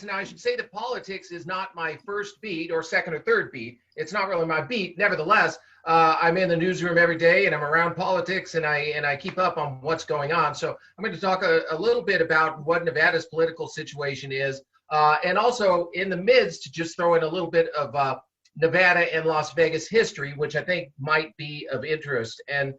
Now, I should say that politics is not my first beat or second or third beat. It's not really my beat. Nevertheless, I'm in the newsroom every day, and I'm around politics, and I keep up on what's going on. So I'm going to talk a little bit about what Nevada's political situation is, and also in the midst, just throw in a little bit of Nevada and Las Vegas history, which I think might be of interest. And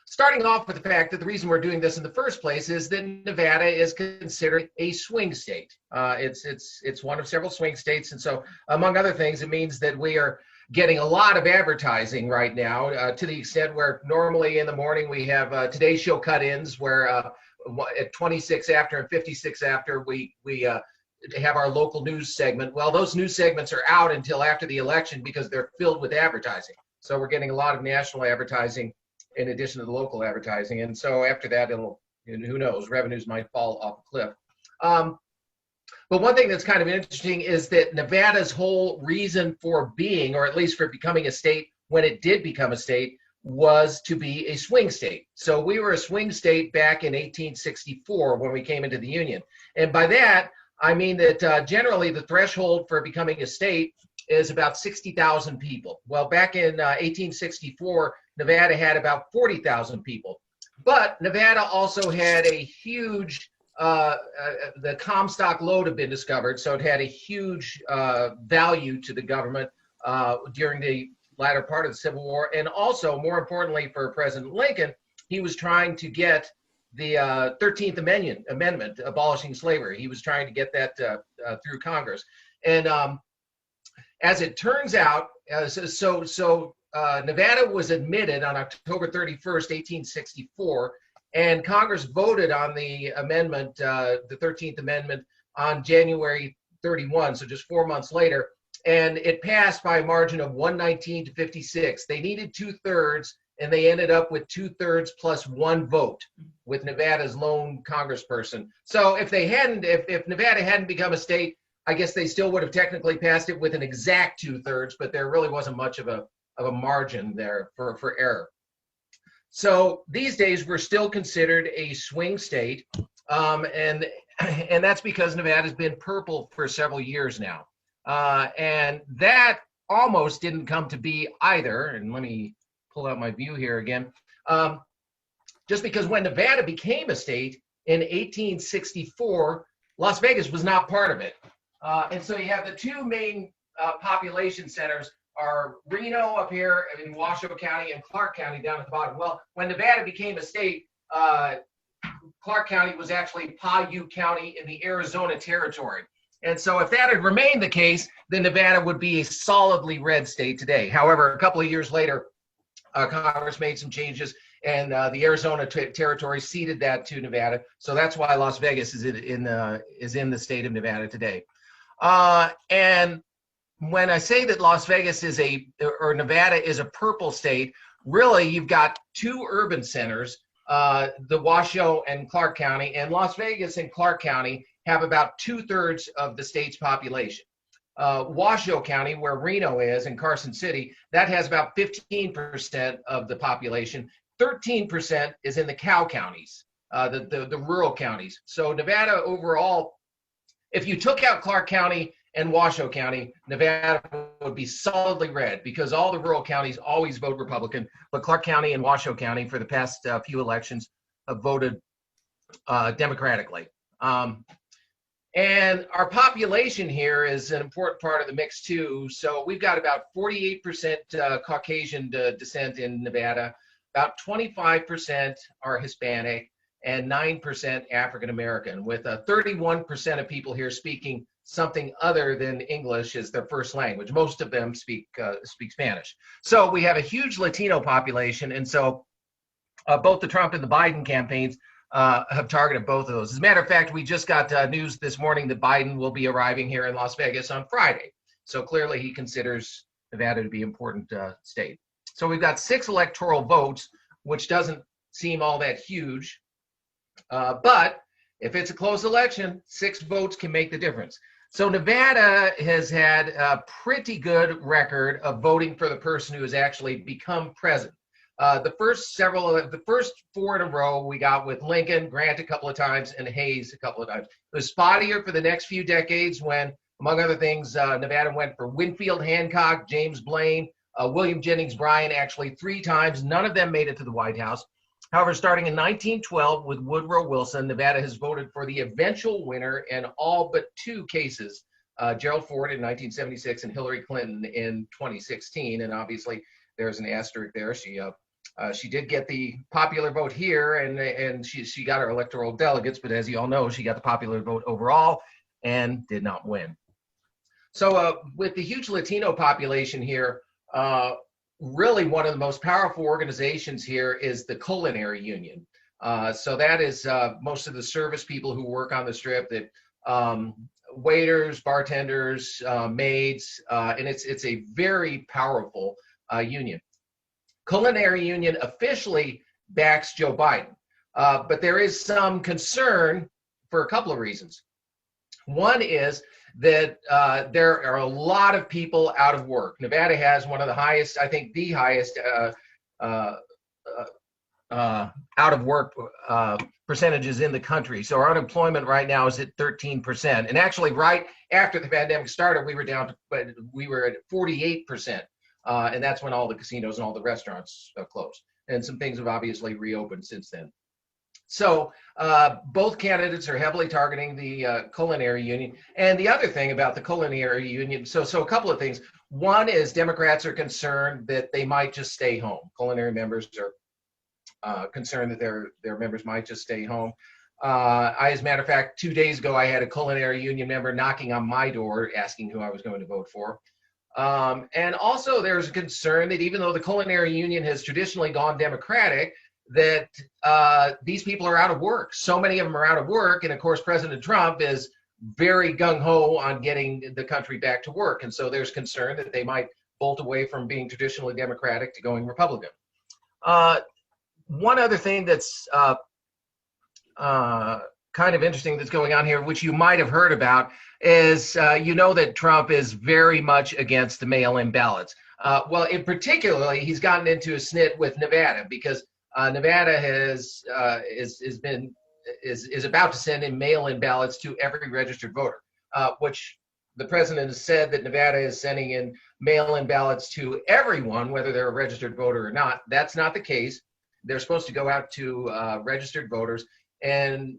starting off with the fact that the reason we're doing this in the first place is that Nevada is considered a swing state. It's one of several swing states, and so among other things, it means that we are getting a lot of advertising right now, to the extent where normally in the morning we have Today's Show cut-ins where at 26 after and 56 after we have our local news segment. Well, those news segments are out until after the election because they're filled with advertising. So we're getting a lot of national advertising in addition to the local advertising. And so after that, who knows, revenues might fall off a cliff. But one thing that's kind of interesting is that Nevada's whole reason for being, or at least for becoming a state when it did become a state, was to be a swing state. So we were a swing state back in 1864 when we came into the Union. And by that, I mean that generally the threshold for becoming a state is about 60,000 people. Well, back in 1864, Nevada had about 40,000 people. But Nevada also had a huge, the Comstock lode had been discovered, so it had a huge value to the government during the latter part of the Civil War. And also, more importantly for President Lincoln, he was trying to get the 13th Amendment abolishing slavery. He was trying to get that through Congress. And as it turns out, Nevada was admitted on October 31st, 1864, and Congress voted on the amendment, the 13th Amendment, on January 31, so just 4 months later, and it passed by a margin of 119 to 56. They needed 2/3, and they ended up with 2/3 plus one vote with Nevada's lone congressperson. So if Nevada hadn't become a state, I guess they still would have technically passed it with an exact 2/3, but there really wasn't much of a margin there for error. So these days we're still considered a swing state, and that's because Nevada's been purple for several years now, and that almost didn't come to be either. And let me pull out my view here again. Just because when Nevada became a state in 1864, Las Vegas was not part of it. And so you have the two main population centers are Reno up here in Washoe County and Clark County down at the bottom. Well, when Nevada became a state, Clark County was actually Paiute County in the Arizona Territory. And so if that had remained the case, then Nevada would be a solidly red state today. However, a couple of years later, Congress made some changes, and the Arizona Territory ceded that to Nevada. So that's why Las Vegas is in the state of Nevada today. And when I say that Las Vegas or Nevada is a purple state, really you've got two urban centers, the Washoe and Clark County, and Las Vegas and Clark County have about 2/3 of the state's population. Washoe County, where Reno is, and Carson City, that has about 15% of the population. 13% is in the cow counties, the rural counties. So Nevada overall, if you took out Clark County and Washoe County, Nevada would be solidly red because all the rural counties always vote Republican, but Clark County and Washoe County for the past few elections have voted democratically. And our population here is an important part of the mix too. So we've got about 48% Caucasian descent in Nevada, about 25% are Hispanic, and 9% African American, with 31% of people here speaking something other than English as their first language. Most of them speak Spanish. So we have a huge Latino population, and so both the Trump and the Biden campaigns have targeted both of those. As a matter of fact, we just got news this morning that Biden will be arriving here in Las Vegas on Friday. So clearly he considers Nevada to be an important state. So we've got 6 electoral votes, which doesn't seem all that huge. But if it's a close election, 6 votes can make the difference. So Nevada has had a pretty good record of voting for the person who has actually become president. The first four in a row we got with Lincoln, Grant a couple of times, and Hayes a couple of times. It was spottier for the next few decades when, among other things, Nevada went for Winfield Hancock, James Blaine, William Jennings Bryan, actually 3 times. None of them made it to the White House. However, starting in 1912 with Woodrow Wilson, Nevada has voted for the eventual winner in all but 2 cases, Gerald Ford in 1976 and Hillary Clinton in 2016. And obviously, there's an asterisk there. She did get the popular vote here, and she got her electoral delegates, but as you all know, she got the popular vote overall and did not win. So with the huge Latino population here, really one of the most powerful organizations here is the Culinary Union. So that is most of the service people who work on the Strip, that waiters, bartenders, maids, and it's a very powerful union. Culinary Union officially backs Joe Biden, but there is some concern for a couple of reasons. One is that there are a lot of people out of work. Nevada has one of the highest, I think the highest out of work percentages in the country. So our unemployment right now is at 13%. And actually right after the pandemic started, we were down to, but we were at 48%. And that's when all the casinos and all the restaurants closed. And some things have obviously reopened since then. So both candidates are heavily targeting the Culinary Union. And the other thing about the Culinary Union, so a couple of things. One is Democrats are concerned that they might just stay home. Culinary members are concerned that their members might just stay home. As a matter of fact, 2 days ago, I had a Culinary Union member knocking on my door asking who I was going to vote for. And also there's a concern that even though the Culinary Union has traditionally gone Democratic, that these people are out of work. So many of them are out of work. And of course, President Trump is very gung-ho on getting the country back to work. And so there's concern that they might bolt away from being traditionally Democratic to going Republican. One other thing that's kind of interesting that's going on here, which you might have heard about, is you know that Trump is very much against the mail-in ballots. Well, in particularly, he's gotten into a snit with Nevada because Nevada is about to send in mail-in ballots to every registered voter, which the president has said that Nevada is sending in mail-in ballots to everyone, whether they're a registered voter or not. That's not the case. They're supposed to go out to registered voters, and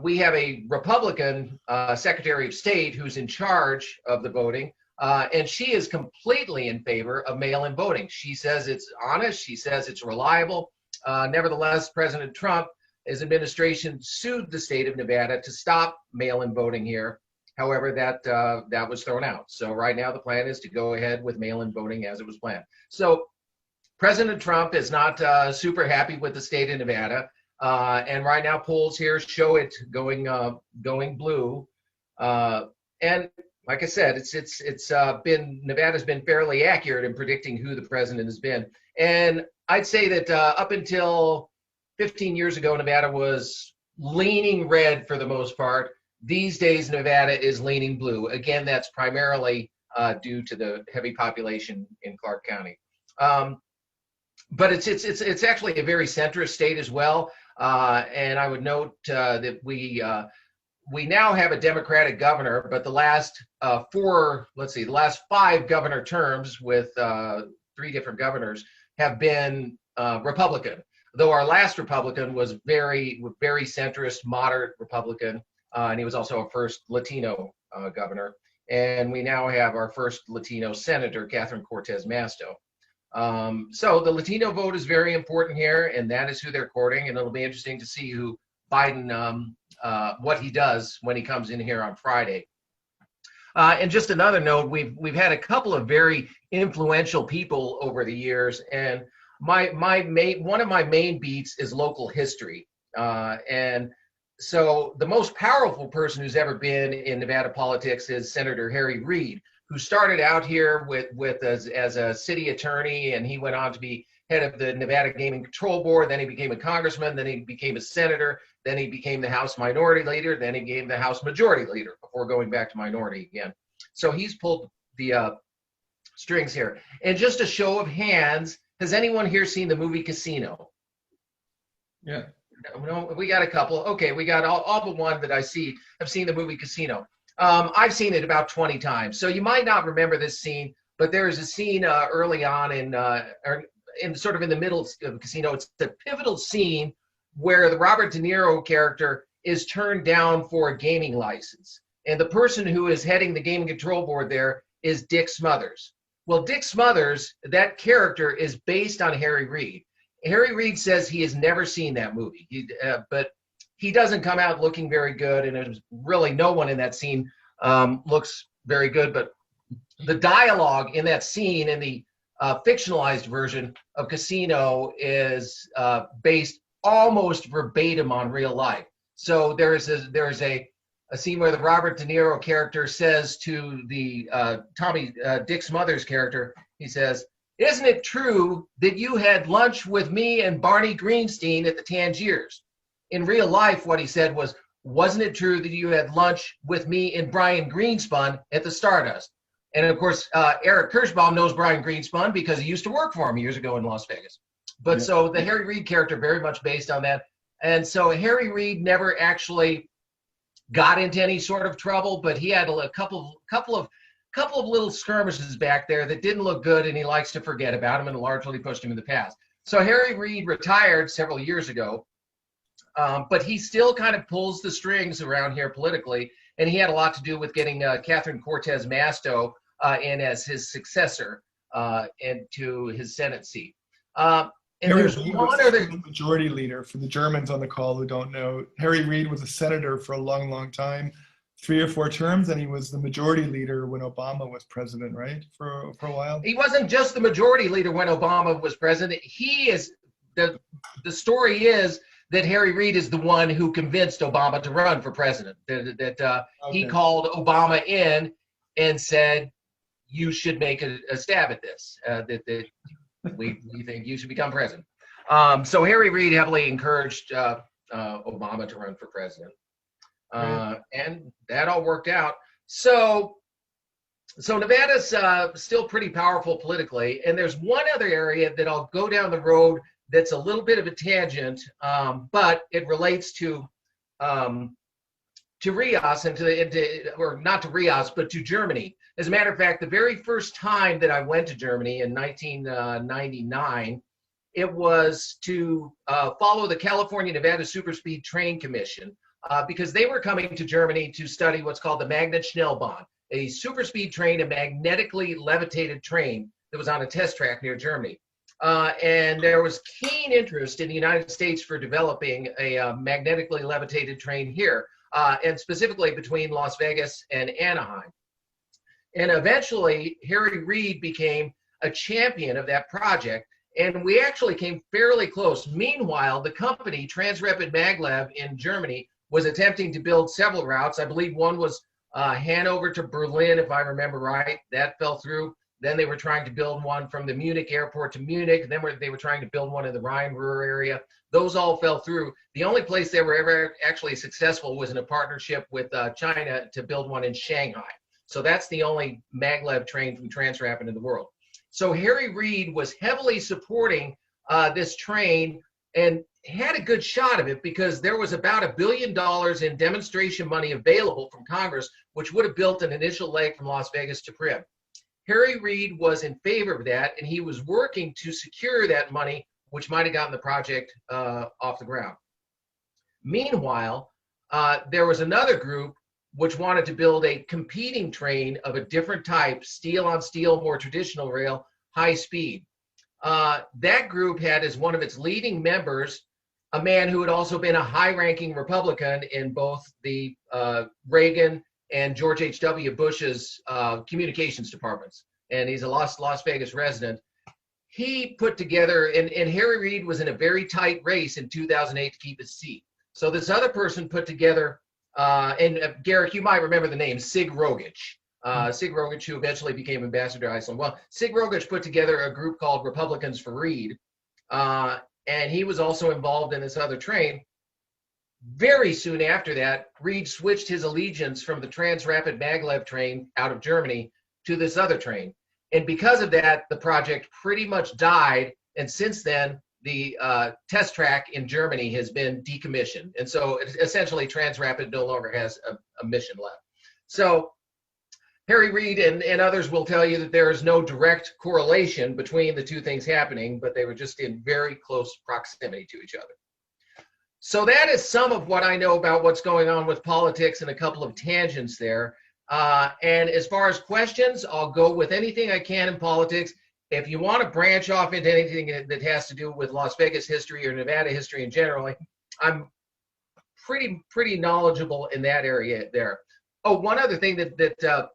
we have a Republican Secretary of State who's in charge of the voting, and she is completely in favor of mail-in voting. She says it's honest. She says it's reliable. Nevertheless, President Trump, his administration sued the state of Nevada to stop mail-in voting here. However, that was thrown out. So right now the plan is to go ahead with mail-in voting as it was planned. So President Trump is not super happy with the state of Nevada. And right now polls here show it going blue. And like I said, Nevada's been fairly accurate in predicting who the president has been. And I'd say that up until 15 years ago, Nevada was leaning red for the most part. These days, Nevada is leaning blue. Again, that's primarily due to the heavy population in Clark County. But it's actually a very centrist state as well. And I would note that we now have a Democratic governor, but the last the last 5 governor terms with 3 different governors have been Republican. Though our last Republican was very centrist, moderate Republican, and he was also our first Latino governor. And we now have our first Latino senator, Catherine Cortez Masto. So the Latino vote is very important here, and that is who they're courting. And it'll be interesting to see who Biden, what he does when he comes in here on Friday. And just another note, we've had a couple of very influential people over the years, and one of my main beats is local history. And so the most powerful person who's ever been in Nevada politics is Senator Harry Reid, who started out here as a city attorney, and he went on to be head of the Nevada Gaming Control Board. Then he became a congressman. Then he became a senator. Then he became the House Minority Leader. Then he became the House Majority Leader before going back to minority again. So he's pulled the strings here. And just a show of hands, Has anyone here seen the movie Casino? Yeah. No, we got a couple. Okay, we got all but one that I see have seen the movie Casino. I've seen it about 20 times, so you might not remember this scene, but there is a scene early on or in sort of in the middle of Casino. It's the pivotal scene where the Robert De Niro character is turned down for a gaming license, and the person who is heading the gaming control board there is Dick Smothers. Well, Dick Smothers, that character is based on Harry Reid. Harry Reid says he has never seen that movie, but he doesn't come out looking very good, and there's really no one in that scene looks very good. But the dialogue in that scene in the fictionalized version of Casino is based almost verbatim on real life. So there is a scene where the Robert De Niro character says to the Dick Smothers character, he says, "Isn't it true that you had lunch with me and Barney Greenstein at the Tangiers?" In real life, what he said was, "Wasn't it true that you had lunch with me and Brian Greenspun at the Stardust?" And of course, Eric Kirschbaum knows Brian Greenspun because he used to work for him years ago in Las Vegas. But so the Harry Reid character very much based on that. And so Harry Reid never actually got into any sort of trouble, but he had a couple of little skirmishes back there that didn't look good, and he likes to forget about him and largely pushed him in the past. So Harry Reid retired several years ago, but he still kind of pulls the strings around here politically, and he had a lot to do with getting Catherine Cortez Masto in as his successor into his Senate seat. And Harry there's Reid one was other the majority leader. For the Germans on the call who don't know, Harry Reid was a senator for a long, long time, 3 or 4 terms, and he was the majority leader when Obama was president, right? For a while. He wasn't just the majority leader when Obama was president. He is the story is that Harry Reid is the one who convinced Obama to run for president. He called Obama in and said, "You should make a stab at this. We think you should become president." So Harry Reid heavily encouraged Obama to run for president. And that all worked out. So Nevada's still pretty powerful politically. And there's one other area that I'll go down the road that's a little bit of a tangent, but it relates to RIAS or not to RIAS, but to Germany. As a matter of fact, the very first time that I went to Germany in 1999, it was to follow the California-Nevada Superspeed Train Commission because they were coming to Germany to study what's called the Magnetschnellbahn, a superspeed train, a magnetically levitated train that was on a test track near Germany. And there was keen interest in the United States for developing a magnetically levitated train here, and specifically between Las Vegas and Anaheim. And eventually, Harry Reid became a champion of that project, and we actually came fairly close. Meanwhile, the company, Transrapid Maglev in Germany, was attempting to build several routes. I believe one was Hanover to Berlin, if I remember right. That fell through. Then they were trying to build one from the Munich airport to Munich. Then they were trying to build one in the Rhine-Ruhr area. Those all fell through. The only place they were ever actually successful was in a partnership with China to build one in Shanghai. So that's the only maglev train from Transrapid in the world. So Harry Reid was heavily supporting this train and had a good shot of it because there was about $1 billion in demonstration money available from Congress, which would have built an initial leg from Las Vegas to Primm. Harry Reid was in favor of that, and he was working to secure that money, which might have gotten the project off the ground. Meanwhile, there was another group which wanted to build a competing train of a different type, steel on steel, more traditional rail, high speed. That group had as one of its leading members a man who had also been a high-ranking Republican in both the Reagan and George H.W. Bush's communications departments, and he's a Las Vegas resident. He put together, and Harry Reid was in a very tight race in 2008 to keep his seat. So this other person put together, and Garrick, you might remember the name, Sig Rogich. Sig Rogich, who eventually became ambassador to Iceland. Well, Sig Rogich put together a group called Republicans for Reid, and he was also involved in this other train. Very soon after that, Reid switched his allegiance from the Transrapid Maglev train out of Germany to this other train. And because of that, the project pretty much died And since then, the test track in Germany has been decommissioned. And so essentially Transrapid no longer has a mission left. So Harry Reid and others will tell you that there is no direct correlation between the two things happening, but they were just in very close proximity to each other. So that is some of what I know about what's going on with politics and a couple of tangents there. And as far as questions, I'll go with anything I can in politics. If you want to branch off into anything that has to do with Las Vegas history or Nevada history in general, I'm pretty knowledgeable in that area there. Oh, one other thing that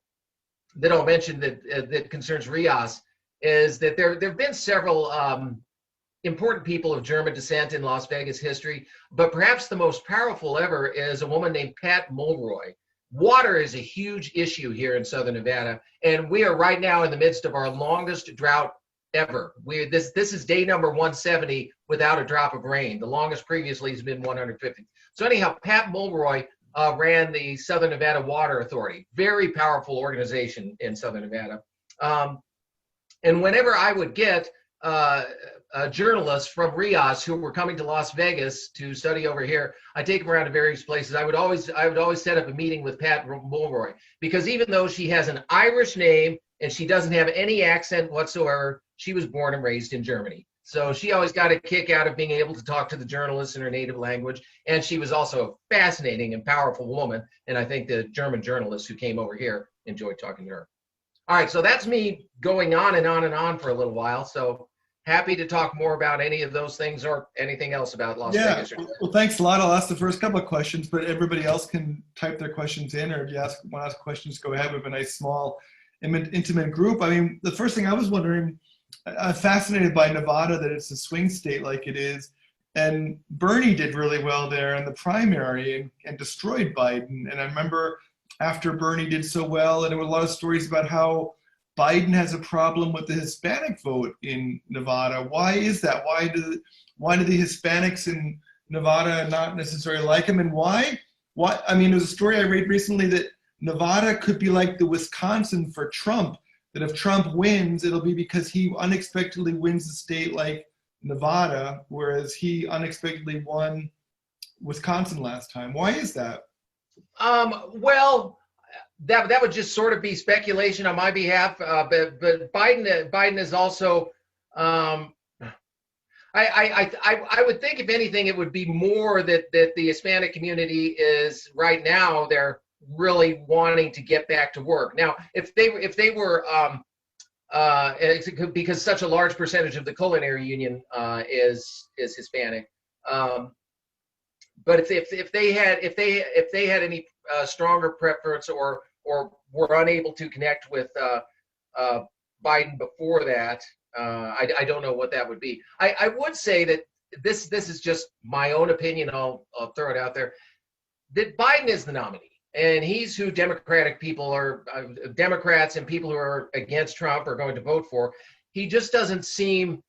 I'll mention that concerns RIAS is that there have been several important people of German descent in Las Vegas history, but perhaps the most powerful ever is a woman named Pat Mulroy. Water is a huge issue here in Southern Nevada, and we are right now in the midst of our longest drought ever. This is day number 170 without a drop of rain. The longest previously has been 150. So anyhow, Pat Mulroy ran the Southern Nevada Water Authority, very powerful organization in Southern Nevada. And whenever I would get journalists from RIAS who were coming to Las Vegas to study over here, I take them around to various places. I would always set up a meeting with Pat Mulroy, because even though she has an Irish name and she doesn't have any accent whatsoever, she was born and raised in Germany. So she always got a kick out of being able to talk to the journalists in her native language. And she was also a fascinating and powerful woman. And I think the German journalists who came over here enjoyed talking to her. All right, so that's me going on and on and on for a little while. So happy to talk more about any of those things or anything else about Las Vegas. Well, thanks a lot. I'll ask the first couple of questions, but everybody else can type their questions in, or if you want to ask questions, go ahead. We have a nice, small, intimate group. I mean, the first thing I was wondering, I'm fascinated by Nevada, that it's a swing state like it is. And Bernie did really well there in the primary and destroyed Biden. And I remember after Bernie did so well, and there were a lot of stories about how Biden has a problem with the Hispanic vote in Nevada. Why is that? Why do the Hispanics in Nevada not necessarily like him? And why? I mean, there's a story I read recently that Nevada could be like the Wisconsin for Trump, that if Trump wins, it'll be because he unexpectedly wins a state like Nevada, whereas he unexpectedly won Wisconsin last time. Why is that? Well, that would just sort of be speculation on my behalf. But Biden is also, I would think, if anything, it would be more that the Hispanic community is right now, they're really wanting to get back to work. Now, if they were, because such a large percentage of the Culinary Union is Hispanic. But if they had any stronger preference or were unable to connect with Biden before that, I don't know what that would be. I would say that this is just my own opinion. I'll throw it out there, that Biden is the nominee, and he's who Democratic people are, Democrats and people who are against Trump are going to vote for. He just doesn't seem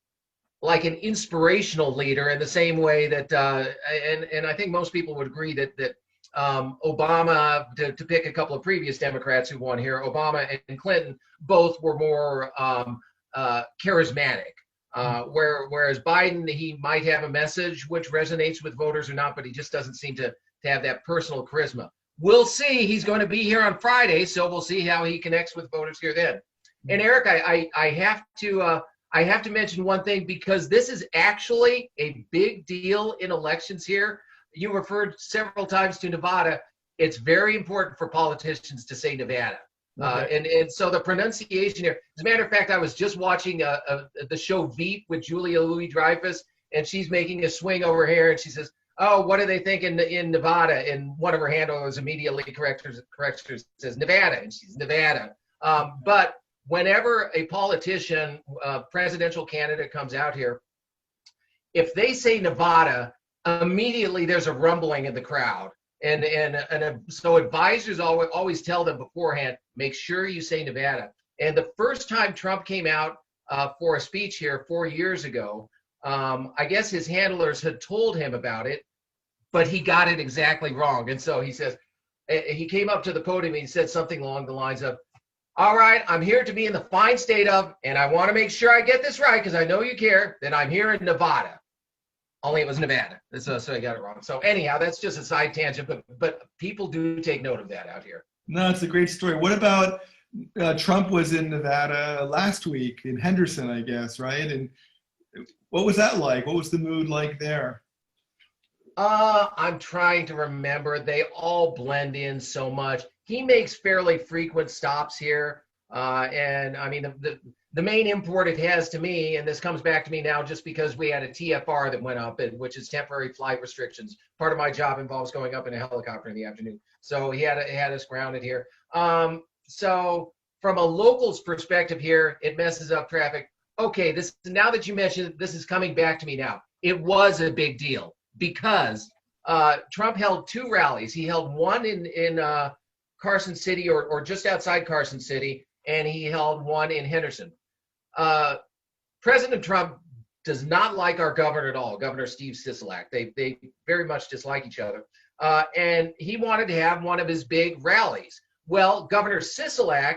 like an inspirational leader in the same way that, and I think most people would agree that Obama, to pick a couple of previous Democrats who won here, Obama and Clinton, both were more charismatic. Whereas Biden, he might have a message which resonates with voters or not, but he just doesn't seem to have that personal charisma. We'll see. He's going to be here on Friday, so we'll see how he connects with voters here then. And Eric, I have to mention one thing, because this is actually a big deal in elections here. You referred several times to Nevada. It's very important for politicians to say Nevada. Okay. And so the pronunciation here, as a matter of fact, I was just watching the show Veep with Julia Louis-Dreyfus, and she's making a swing over here, and she says, "Oh, what do they think in Nevada?" And one of her handlers immediately corrects her, says Nevada, and she's Nevada. But whenever a politician, presidential candidate comes out here, if they say Nevada, immediately there's a rumbling in the crowd. And so advisors always tell them beforehand, make sure you say Nevada. And the first time Trump came out for a speech here 4 years ago, I guess his handlers had told him about it, but he got it exactly wrong. And so he says, he came up to the podium and he said something along the lines of, All right, I'm here to be in the fine state of, and I want to make sure I get this right because I know you care, that I'm here in Nevada. Only it was Nevada, so I got it wrong. So anyhow, that's just a side tangent, but people do take note of that out here. No, it's a great story. What about Trump was in Nevada last week in Henderson, I guess, right? And what was that like? What was the mood like there? I'm trying to remember. They all blend in so much. He makes fairly frequent stops here. And I mean, the main import it has to me, and this comes back to me now just because we had a TFR that went up, which is temporary flight restrictions. Part of my job involves going up in a helicopter in the afternoon. So he had us grounded here. So from a local's perspective here, it messes up traffic. Okay, now that you mentioned it, this is coming back to me now. It was a big deal because Trump held 2 rallies. He held one in Carson City or just outside Carson City, and he held one in Henderson. President Trump does not like our governor at all, Governor Steve Sisolak. They very much dislike each other. And he wanted to have one of his big rallies. Well, Governor Sisolak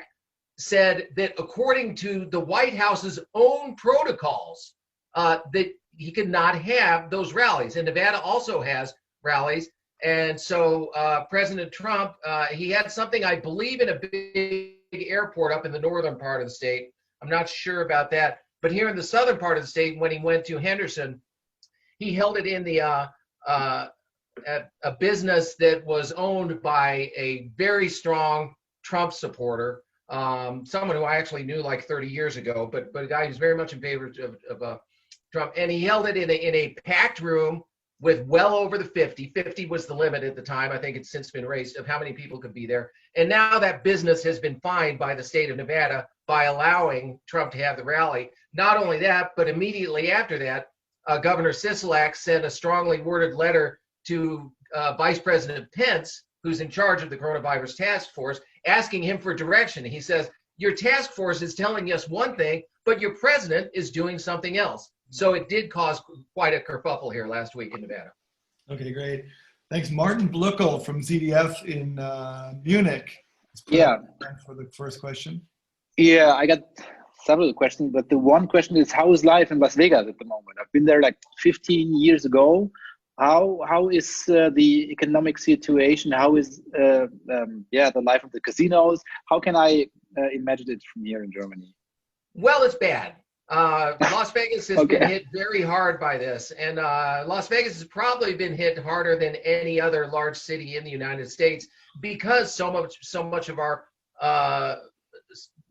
said that according to the White House's own protocols, that he could not have those rallies. And Nevada also has rallies. And so President Trump, he had something, I believe, in a big airport up in the northern part of the state. I'm not sure about that. But here in the southern part of the state, when he went to Henderson, he held it in the a business that was owned by a very strong Trump supporter, someone who I actually knew like 30 years ago, but a guy who's very much in favor of Trump. And he held it in a packed room with well over the 50. 50 was the limit at the time. I think it's since been raised of how many people could be there. And now that business has been fined by the state of Nevada by allowing Trump to have the rally. Not only that, but immediately after that, Governor Sisolak sent a strongly worded letter to Vice President Pence, who's in charge of the coronavirus task force, asking him for direction. He says, your task force is telling us one thing, but your president is doing something else. So it did cause quite a kerfuffle here last week in Nevada. Okay, great. Thanks. Martin Bluckel from ZDF in Munich. Yeah. For the first question. Yeah, I got several questions, but the one question is, how is life in Las Vegas at the moment? I've been there like 15 years ago. How is the economic situation? How is the life of the casinos? How can I imagine it from here in Germany? Well, it's bad. Las Vegas has been hit very hard by this, and Las Vegas has probably been hit harder than any other large city in the United States because so much of our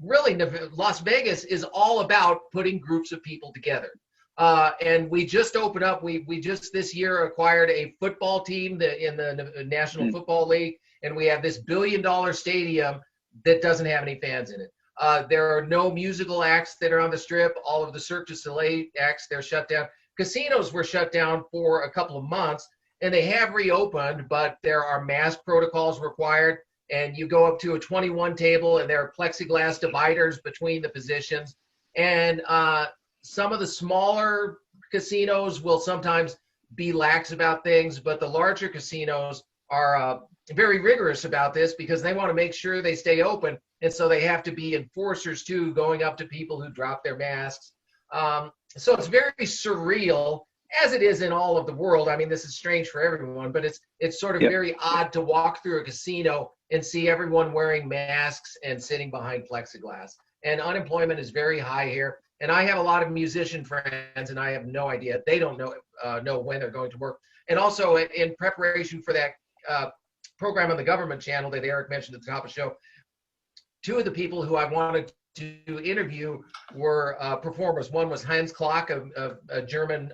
really Las Vegas is all about putting groups of people together. And we just opened up. We just this year acquired a football team in the National Football League, and we have this $1 billion stadium that doesn't have any fans in it. There are no musical acts that are on the Strip. All of the Cirque du Soleil acts, they're shut down. Casinos were shut down for a couple of months, and they have reopened, but there are mask protocols required. And you go up to a 21 table, and there are plexiglass dividers between the positions. And some of the smaller casinos will sometimes be lax about things, but the larger casinos are very rigorous about this because they want to make sure they stay open. And so they have to be enforcers too, going up to people who drop their masks. So it's very surreal, as it is in all of the world. I mean, this is strange for everyone, but it's sort of very odd to walk through a casino and see everyone wearing masks and sitting behind plexiglass. And unemployment is very high here. And I have a lot of musician friends, and I have no idea. They don't know when they're going to work. And also, in preparation for that program on the government channel that Eric mentioned at the top of the show, 2 of the people who I wanted to interview were performers. One was Hans Klock, a German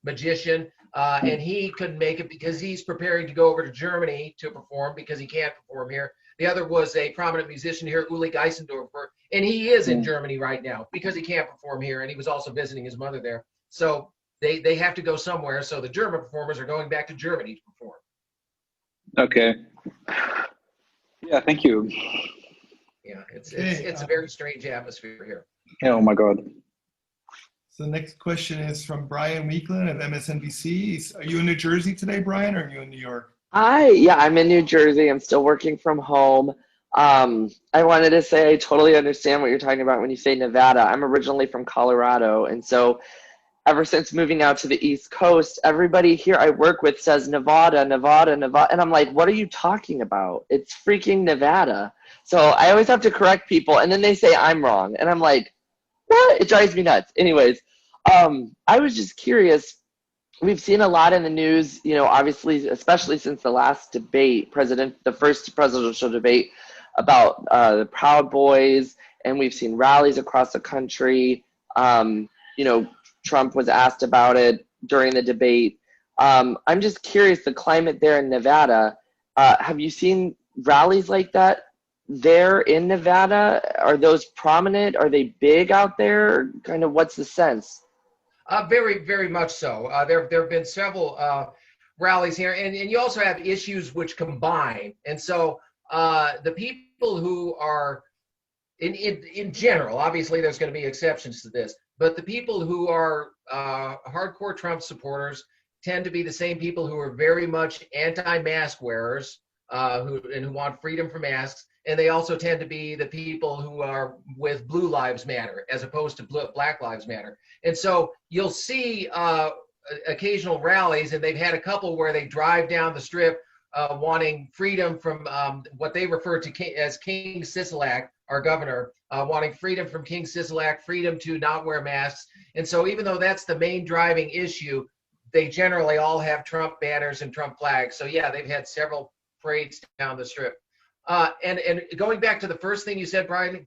magician, and he couldn't make it because he's preparing to go over to Germany to perform because he can't perform here. The other was a prominent musician here, Uli Geisendorfer, and he is in Germany right now because he can't perform here, and he was also visiting his mother there. So they have to go somewhere, so the German performers are going back to Germany to perform. Okay. Yeah, thank you. Yeah, it's a very strange atmosphere here. Oh my God. So the next question is from Brian Weekland of MSNBC. Are you in New Jersey today, Brian, or are you in New York? I'm in New Jersey. I'm still working from home. I wanted to say I totally understand what you're talking about when you say Nevada. I'm originally from Colorado, and so ever since moving out to the East Coast, everybody here I work with says Nevada, Nevada, Nevada. And I'm like, what are you talking about? It's freaking Nevada. So I always have to correct people. And then they say I'm wrong. And I'm like, what? It drives me nuts. Anyways, I was just curious. We've seen a lot in the news, you know, obviously, especially since the last debate, the first presidential debate about the Proud Boys. And we've seen rallies across the country. You know, Trump was asked about it during the debate. I'm just curious, the climate there in Nevada, have you seen rallies like that there in Nevada? Are those prominent? Are they big out there? Kind of what's the sense? Very, very much so. There have been several rallies here, and you also have issues which combine. And so the people who are, in general, obviously there's going to be exceptions to this, but the people who are hardcore Trump supporters tend to be the same people who are very much anti-mask wearers, who want freedom from masks, and they also tend to be the people who are with Blue Lives Matter as opposed to Black Lives Matter. And so you'll see occasional rallies, and they've had a couple where they drive down the strip wanting freedom from what they refer to as King Sisolak, our governor, wanting freedom from King Sisolak, freedom to not wear masks. And so even though that's the main driving issue, they generally all have Trump banners and Trump flags. So yeah, they've had several parades down the strip. And going back to the first thing you said, Brian,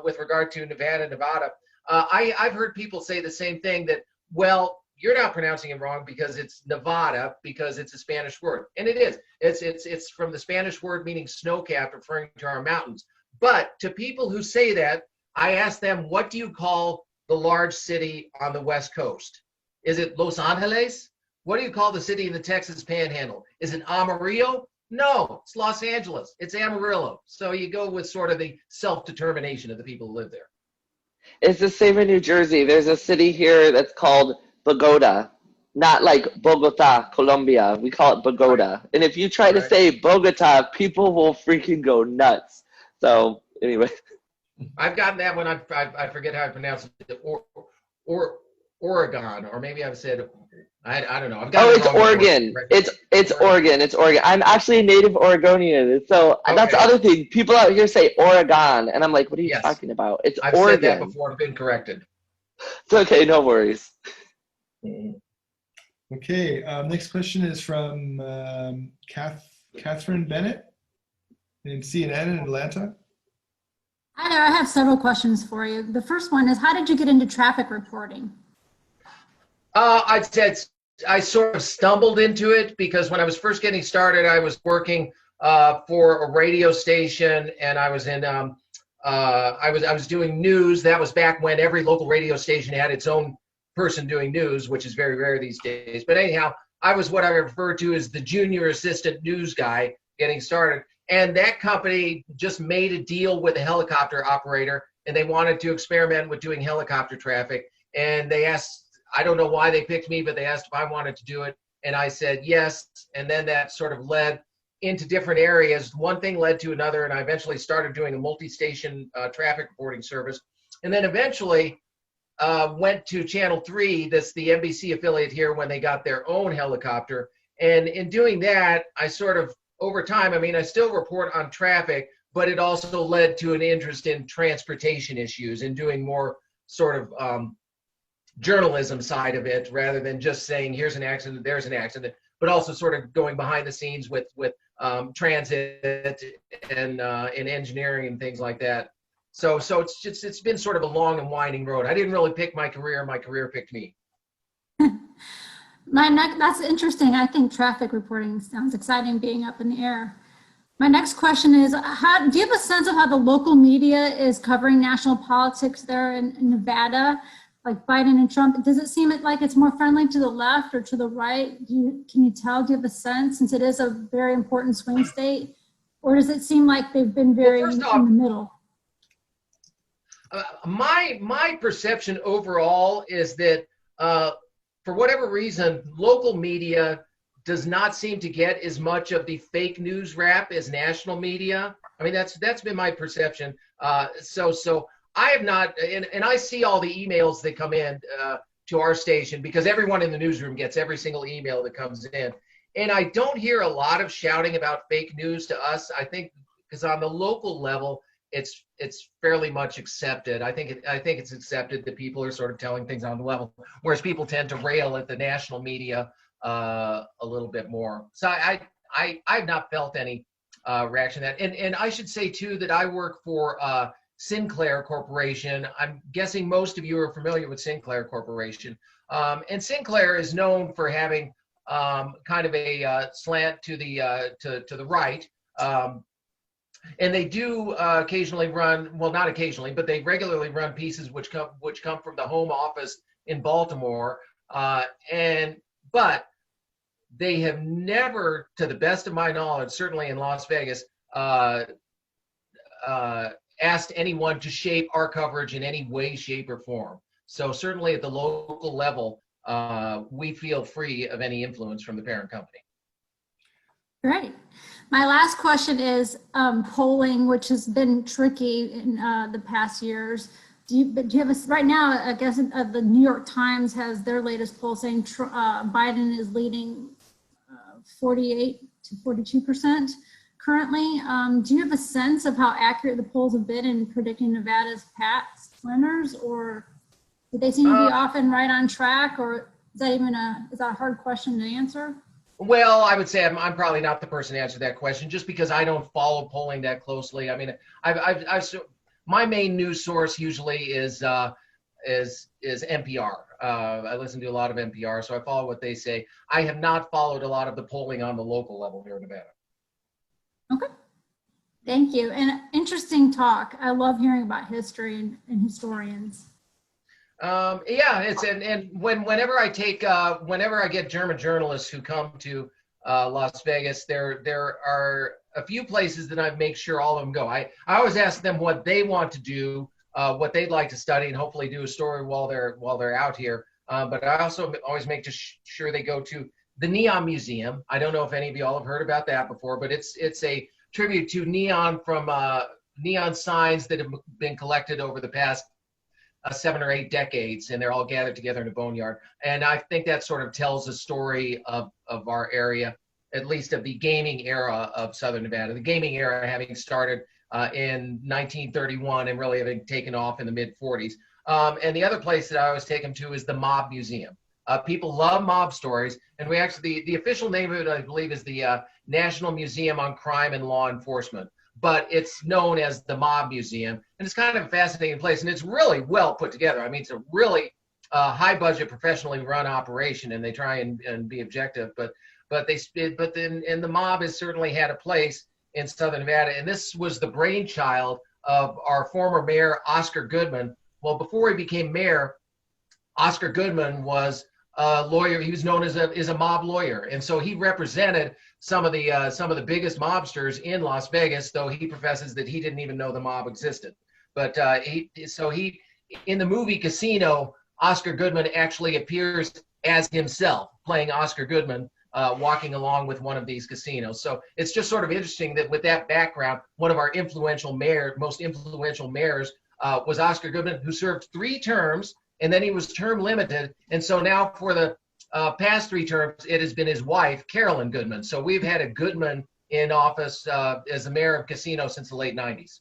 with regard to Nevada, I've heard people say the same thing, that, well, you're not pronouncing it wrong because it's Nevada, because it's a Spanish word. And it is. It's from the Spanish word meaning snow-capped, referring to our mountains. But to people who say that, I ask them, what do you call the large city on the West Coast? Is it Los Angeles? What do you call the city in the Texas Panhandle? Is it Amarillo? No, it's Los Angeles. It's Amarillo. So you go with sort of the self-determination of the people who live there. It's the same in New Jersey. There's a city here that's called Bogota, not like Bogota, Colombia. We call it Bogota. Right. And if you try to say Bogota, people will freaking go nuts. So anyway. I've gotten that one. I forget how I pronounce it. Oregon, or maybe I've said, I don't know. It's Oregon. It's Oregon. It's Oregon. I'm actually a native Oregonian. So that's the other thing. People out here say Oregon, and I'm like, what are you talking about? It's I've Oregon. I've said that before. I've been corrected. It's okay. No worries. Okay. Next question is from Catherine Bennett in CNN in Atlanta. Hi there. I have several questions for you. The first one is, how did you get into traffic reporting? I'd said I sort of stumbled into it because when I was first getting started, I was working for a radio station, and I was in I was doing news. That was back when every local radio station had its own person doing news, which is very rare these days. But anyhow, I was what I refer to as the junior assistant news guy getting started. And that company just made a deal with a helicopter operator, and they wanted to experiment with doing helicopter traffic. And they asked, I don't know why they picked me, but they asked if I wanted to do it. And I said yes. And then that sort of led into different areas. One thing led to another, and I eventually started doing a multi-station traffic reporting service. And then eventually went to Channel 3, that's the NBC affiliate here, when they got their own helicopter. And in doing that, I sort of, over time, I mean, I still report on traffic, but it also led to an interest in transportation issues and doing more sort of journalism side of it, rather than just saying here's an accident, there's an accident, but also sort of going behind the scenes with transit and engineering and things like that. So it's been sort of a long and winding road. I didn't really pick my career picked me. That's interesting. I think traffic reporting sounds exciting, being up in the air. My next question is, do you have a sense of how the local media is covering national politics there in Nevada, like Biden and Trump? Does it seem like it's more friendly to the left or to the right? Can you tell? Do you have a sense, since it is a very important swing state? Or does it seem like they've been very in the middle? My perception overall is that for whatever reason, local media does not seem to get as much of the fake news rap as national media. I mean, that's been my perception. So I have not, and I see all the emails that come in to our station, because everyone in the newsroom gets every single email that comes in. And I don't hear a lot of shouting about fake news to us. I think because on the local level, it's fairly much accepted. I think it's accepted that people are sort of telling things on the level, whereas people tend to rail at the national media a little bit more. So I've not felt any reaction to that. And I should say too that I work for Sinclair Corporation. I'm guessing most of you are familiar with Sinclair Corporation. And Sinclair is known for having kind of a slant to the right. And they do occasionally run, well, not occasionally, but they regularly run pieces which come from the home office in Baltimore. But they have never, to the best of my knowledge, certainly in Las Vegas, asked anyone to shape our coverage in any way, shape, or form. So certainly at the local level, we feel free of any influence from the parent company. Great. My last question is polling, which has been tricky in the past years. Do you have right now, I guess the New York Times has their latest poll saying Biden is leading 48 to 42% currently. Do you have a sense of how accurate the polls have been in predicting Nevada's past winners, or do they seem to be often right on track, or is that a hard question to answer? Well, I would say I'm probably not the person to answer that question, just because I don't follow polling that closely. I mean, my main news source usually is NPR. I listen to a lot of NPR, so I follow what they say. I have not followed a lot of the polling on the local level here in Nevada. Okay, thank you. And interesting talk. I love hearing about history and historians. Yeah, and whenever I get German journalists who come to Las Vegas, there are a few places that I make sure all of them go. I always ask them what they want to do, what they'd like to study, and hopefully do a story while they're out here. But I also always make sure they go to the Neon Museum. I don't know if any of you all have heard about that before, but it's a tribute to neon from neon signs that have been collected over the past 7 or 8 decades, and they're all gathered together in a boneyard. And I think that sort of tells a story of our area, at least of the gaming era of Southern Nevada. The gaming era having started in 1931 and really having taken off in the mid-40s. And the other place that I always take them to is the Mob Museum. People love mob stories, and we actually, the official name of it, I believe, is the National Museum on Crime and Law Enforcement. But it's known as the Mob Museum, and it's kind of a fascinating place, and it's really well put together. I mean, it's a really high-budget, professionally run operation, and they try and be objective. But the mob has certainly had a place in Southern Nevada, and this was the brainchild of our former mayor, Oscar Goodman. Well, before he became mayor, Oscar Goodman was a lawyer. He was known as a mob lawyer, and so he represented some of the biggest mobsters in Las Vegas, though he professes that he didn't even know the mob existed. But he in the movie Casino, Oscar Goodman actually appears as himself, playing Oscar Goodman, walking along with one of these casinos. So it's just sort of interesting that with that background, one of our most influential mayors was Oscar Goodman, who served 3 terms, and then he was term limited. And so now for the past 3 terms, it has been his wife, Carolyn Goodman. So we've had a Goodman in office as the mayor of Casino since the late 90s.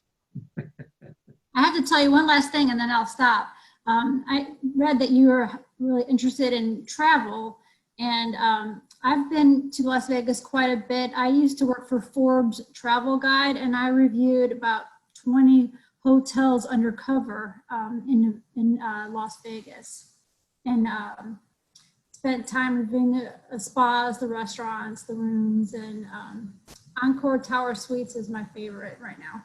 I have to tell you one last thing and then I'll stop. I read that you were really interested in travel, and I've been to Las Vegas quite a bit. I used to work for Forbes Travel Guide, and I reviewed about 20 hotels undercover in Las Vegas, and spent time reviewing the spas, the restaurants, the rooms, and Encore Tower Suites is my favorite right now.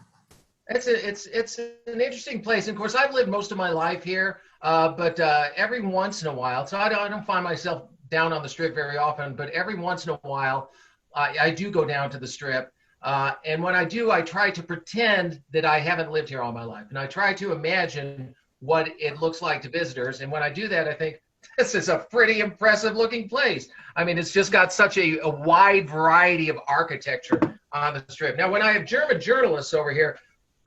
It's an interesting place. And of course, I've lived most of my life here, but every once in a while, so I don't find myself down on the Strip very often, but every once in a while, I do go down to the Strip. And when I do, I try to pretend that I haven't lived here all my life. And I try to imagine what it looks like to visitors. And when I do that, I think, this is a pretty impressive looking place. I mean, it's just got such a wide variety of architecture. on the Strip. Now, when I have German journalists over here,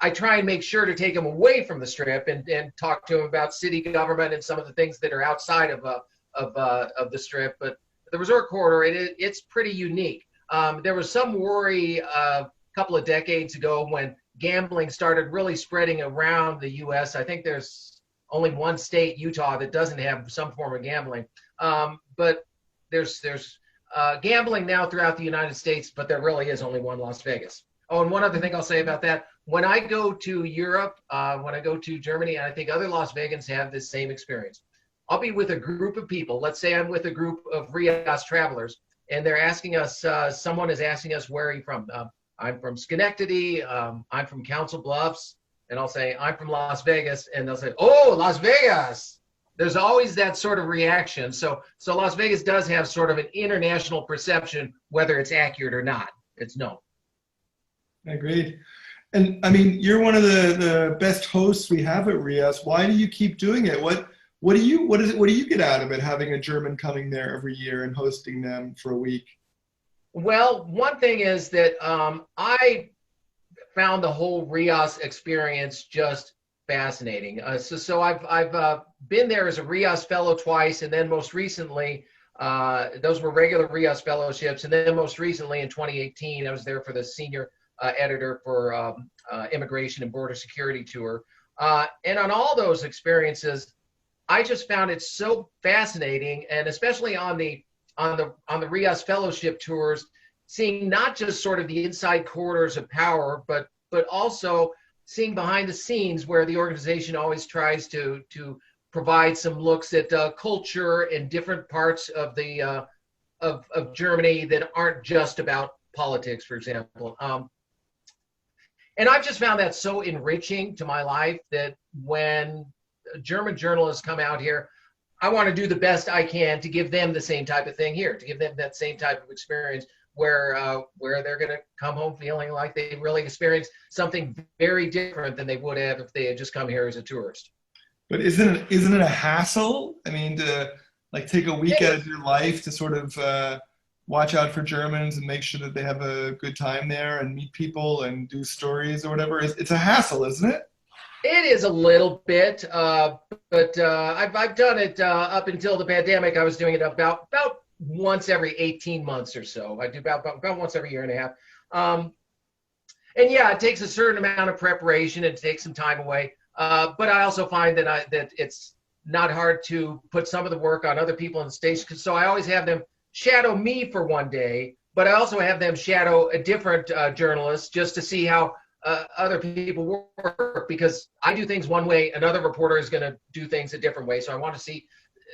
I try and make sure to take them away from the Strip and talk to them about city government and some of the things that are outside of the Strip. But the resort corridor, it's pretty unique. There was some worry a couple of decades ago when gambling started really spreading around the U.S. I think there's only one state, Utah, that doesn't have some form of gambling. But there's gambling now throughout the United States, but there really is only one Las Vegas. Oh, and one other thing I'll say about that. When I go to Europe, when I go to Germany, and I think other Las Vegans have this same experience. I'll be with a group of people. Let's say I'm with a group of RIAS travelers, and they're asking us, someone is asking us, where are you from? I'm from Schenectady, I'm from Council Bluffs, and I'll say, I'm from Las Vegas, and they'll say, oh, Las Vegas. There's always that sort of reaction. So Las Vegas does have sort of an international perception, whether it's accurate or not. It's known. Agreed. And I mean, you're one of the best hosts we have at RIAS. Why do you keep doing it? What do you get out of it, having a German coming there every year and hosting them for a week? Well, one thing is that I found the whole RIAS experience just fascinating. So I've been there as a RIAS fellow twice, and then most recently, those were regular RIAS fellowships, and then most recently in 2018, I was there for the senior editor for Immigration and Border Security tour. And on all those experiences, I just found it so fascinating, and especially on the RIAS fellowship tours, seeing not just sort of the inside corridors of power, but also seeing behind the scenes where the organization always tries to provide some looks at culture and different parts of the of Germany that aren't just about politics, for example. And I've just found that so enriching to my life that when German journalists come out here, I want to do the best I can to give them the same type of thing here, to give them that same type of experience where they're going to come home feeling like they really experienced something very different than they would have if they had just come here as a tourist. But isn't it a hassle? I mean, to like take a week out of your life to sort of watch out for Germans and make sure that they have a good time there and meet people and do stories or whatever. It's a hassle, isn't it? It is a little bit, but I've done it up until the pandemic. I was doing it about once every 18 months or so. I do about once every year and a half. And yeah, it takes a certain amount of preparation and it takes some time away. But I also find that it's not hard to put some of the work on other people in the station. So I always have them shadow me for one day, but I also have them shadow a different journalist just to see how other people work, because I do things one way, another reporter is going to do things a different way. So I want to see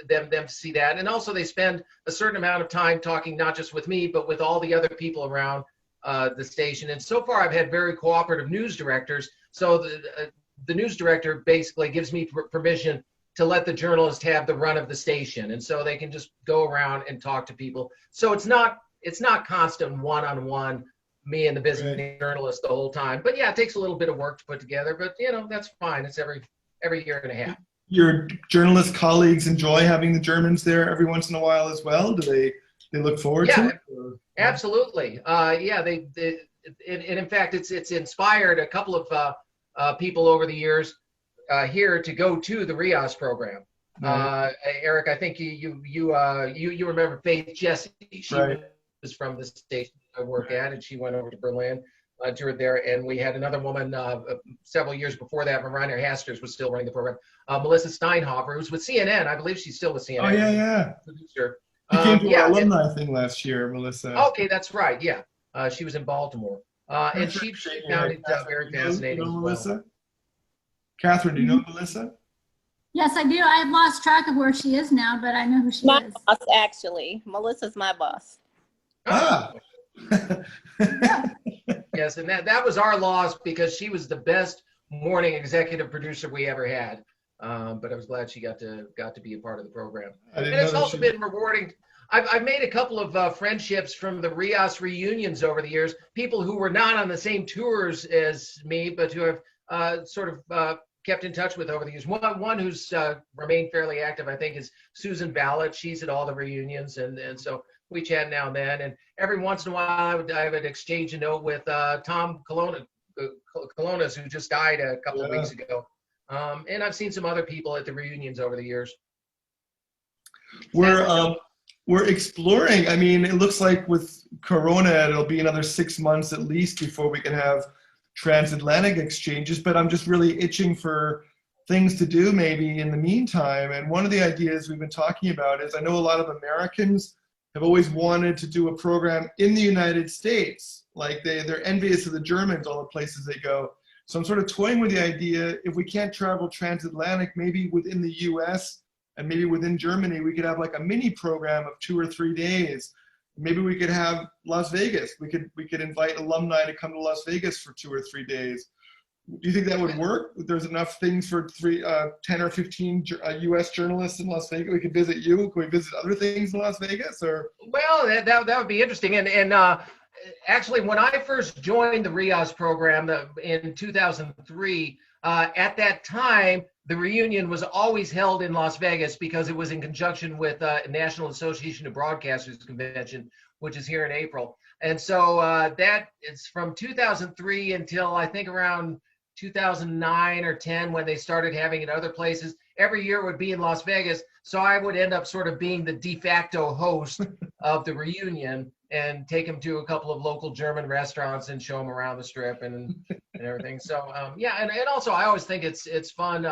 them see that. And also they spend a certain amount of time talking, not just with me, but with all the other people around the station. And so far I've had very cooperative news directors. So the news director basically gives me permission to let the journalist have the run of the station. And so they can just go around and talk to people. So it's not constant one-on-one, me and the business journalist the whole time. But yeah, it takes a little bit of work to put together, but that's fine. It's every year and a half. Your journalist colleagues enjoy having the Germans there every once in a while as well? Do they look forward to it? Absolutely. Yeah, they in fact, it's inspired a couple of people over the years here to go to the RIAS program. Eric, I think you remember Faith Jesse. She was from the station I work at, and she went over to Berlin, toured there. And we had another woman several years before that. Marina Hasters was still running the program. Melissa Steinhofer, who was with CNN. I believe she's still with CNN. Oh yeah. Producer. She came to our alumni thing last year, Melissa. Okay, that's right. Yeah, she was in Baltimore, and she found it very fascinating. You know Melissa? Catherine, do you know Melissa? Yes, I do. I have lost track of where she is now, but I know who she is. My boss, actually. Melissa's my boss. Ah. Yes, and that was our loss because she was the best morning executive producer we ever had. But I was glad she got to be a part of the program. And it's also been rewarding. I've made a couple of friendships from the RIAS reunions over the years. People who were not on the same tours as me, but who have sort of kept in touch with over the years. One who's remained fairly active, I think, is Susan Ballot. She's at all the reunions, and so we chat now and then. And every once in a while, I would exchange a note with Tom Colonis, who just died a couple of weeks ago. And I've seen some other people at the reunions over the years. We're exploring. I mean, it looks like with Corona, it'll be another 6 months at least before we can have transatlantic exchanges. But I'm just really itching for things to do maybe in the meantime. And one of the ideas we've been talking about is I know a lot of Americans have always wanted to do a program in the United States. Like they're envious of the Germans, all the places they go. So I'm sort of toying with the idea, if we can't travel transatlantic, maybe within the US and maybe within Germany, we could have like a mini program of 2 or 3 days. Maybe we could have Las Vegas. We could invite alumni to come to Las Vegas for 2 or 3 days. Do you think that would work? There's enough things for 10 or 15 US journalists in Las Vegas. We could visit you. Could we visit other things in Las Vegas? Or well, that would be interesting. And actually, when I first joined the RIAS program in 2003, at that time, the reunion was always held in Las Vegas because it was in conjunction with National Association of Broadcasters Convention, which is here in April. And so that is from 2003 until I think around 2009 or 10 when they started having it other places. Every year would be in Las Vegas. So I would end up sort of being the de facto host of the reunion and take them to a couple of local German restaurants and show them around the strip and everything. So yeah, and also I always think it's fun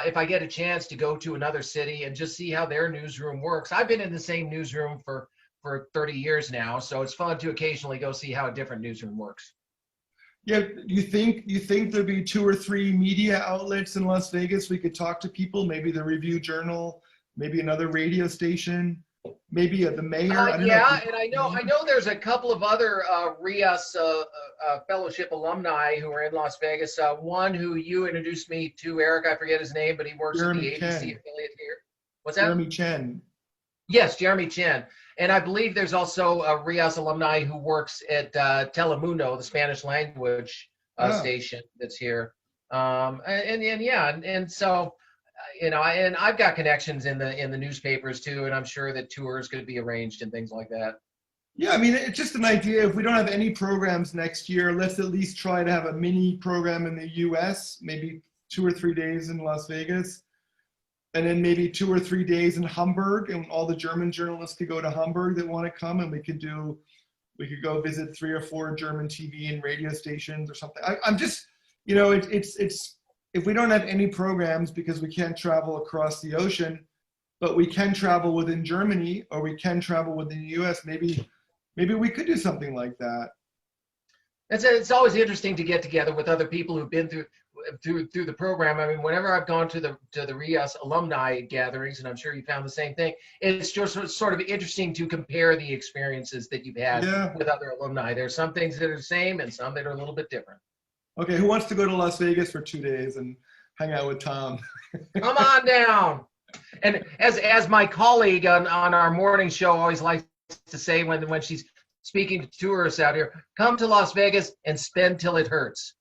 if I get a chance to go to another city and just see how their newsroom works. I've been in the same newsroom for 30 years now, so it's fun to occasionally go see how a different newsroom works. yeah, you think there'd be 2 or 3 media outlets in Las Vegas we could talk to people? Maybe the Review Journal, maybe another radio station, maybe the mayor. And I know there's a couple of other RIAS fellowship alumni who are in Las Vegas. One who you introduced me to, Eric, I forget his name, but he works at the ABC affiliate here. What's that? Jeremy Chen. Yes, Jeremy Chen. And I believe there's also a RIAS alumni who works at Telemundo, the Spanish language station that's here. And so, you know, and I've got connections in the newspapers too, and I'm sure that tours could be arranged and things like that. Yeah, I mean, it's just an idea. If we don't have any programs next year, let's at least try to have a mini program in the US, maybe 2 or 3 days in Las Vegas, and then maybe 2 or 3 days in Hamburg, and all the German journalists could go to Hamburg that want to come, and we could go visit 3 or 4 German TV and radio stations or something. I'm just, you know, it's if we don't have any programs because we can't travel across the ocean, but we can travel within Germany or we can travel within the US, maybe we could do something like that. It's always interesting to get together with other people who've been through the program. I mean, whenever I've gone to the RIAS alumni gatherings, and I'm sure you found the same thing, it's just sort of interesting to compare the experiences that you've had with other alumni. There's some things that are the same and some that are a little bit different. Okay, who wants to go to Las Vegas for 2 days and hang out with Tom? Come on down. And as my colleague on our morning show always likes to say when she's speaking to tourists out here, come to Las Vegas and spend till it hurts.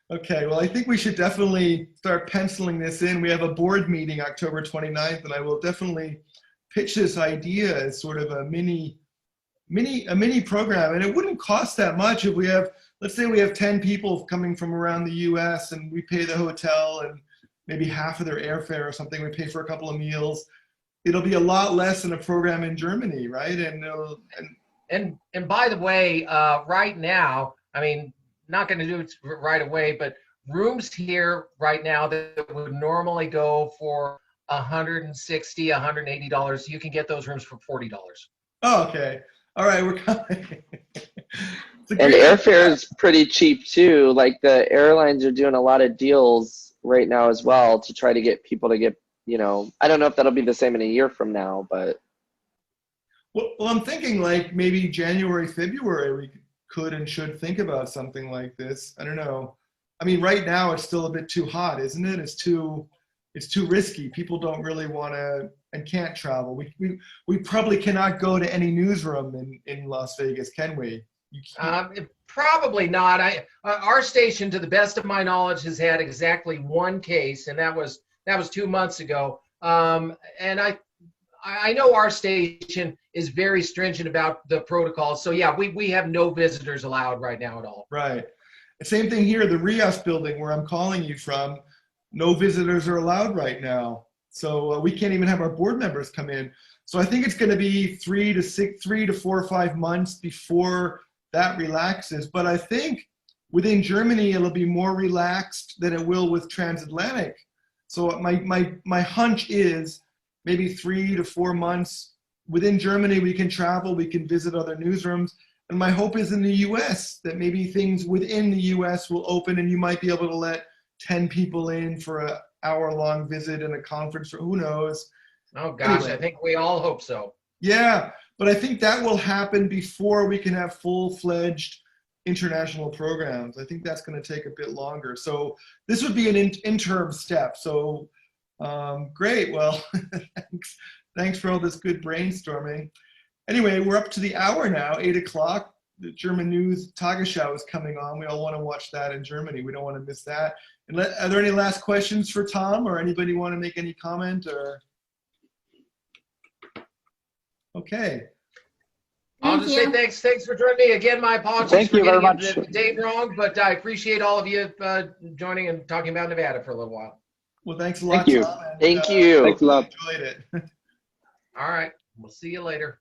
Okay, well, I think we should definitely start penciling this in. We have a board meeting October 29th, and I will definitely pitch this idea as sort of a mini program. And it wouldn't cost that much if we have, let's say we have 10 people coming from around the US and we pay the hotel and maybe half of their airfare or something. We pay for a couple of meals. It'll be a lot less than a program in Germany, right? And by the way, right now, I mean, not going to do it right away, but rooms here right now that would normally go for $160, $180, you can get those rooms for $40. Oh, okay. All right, we're coming. And airfare is pretty cheap too. Like the airlines are doing a lot of deals right now as well to try to get people to get, you know, I don't know if that'll be the same in a year from now, but. Well, I'm thinking like maybe January, February, we could and should think about something like this. I don't know. I mean, right now it's still a bit too hot, isn't it? It's too risky. People don't really want to and can't travel. We probably cannot go to any newsroom in Las Vegas, can we? Probably not. Our station, to the best of my knowledge, has had exactly one case, and that was 2 months ago. And I know our station is very stringent about the protocols. So yeah, we have no visitors allowed right now at all. Right. Same thing here, the RIAS building where I'm calling you from, no visitors are allowed right now. So we can't even have our board members come in. So I think it's going to be 3 to 4 or 5 months before that relaxes. But I think within Germany, it'll be more relaxed than it will with transatlantic. So my hunch is maybe 3 to 4 months. Within Germany, we can travel, we can visit other newsrooms. And my hope is in the US that maybe things within the US will open and you might be able to let 10 people in for an hour-long visit and a conference, or who knows. Oh gosh, Anyway. I think we all hope so. Yeah, but I think that will happen before we can have full-fledged international programs. I think that's going to take a bit longer. So this would be an interim step. So great. Well, thanks for all this good brainstorming. Anyway, we're up to the hour now, 8 o'clock. The German news Tagesschau is coming on. We all want to watch that in Germany. We don't want to miss that. And are there any last questions for Tom, or anybody want to make any comment? Or okay. I'll just say thanks for joining me. Again, my apologies Thank for you very getting much. the date wrong, but I appreciate all of you joining and talking about Nevada for a little while. Well, thanks a lot, Thank you. Tom. And, Thank you. Thanks a lot. enjoyed it. All right, we'll see you later.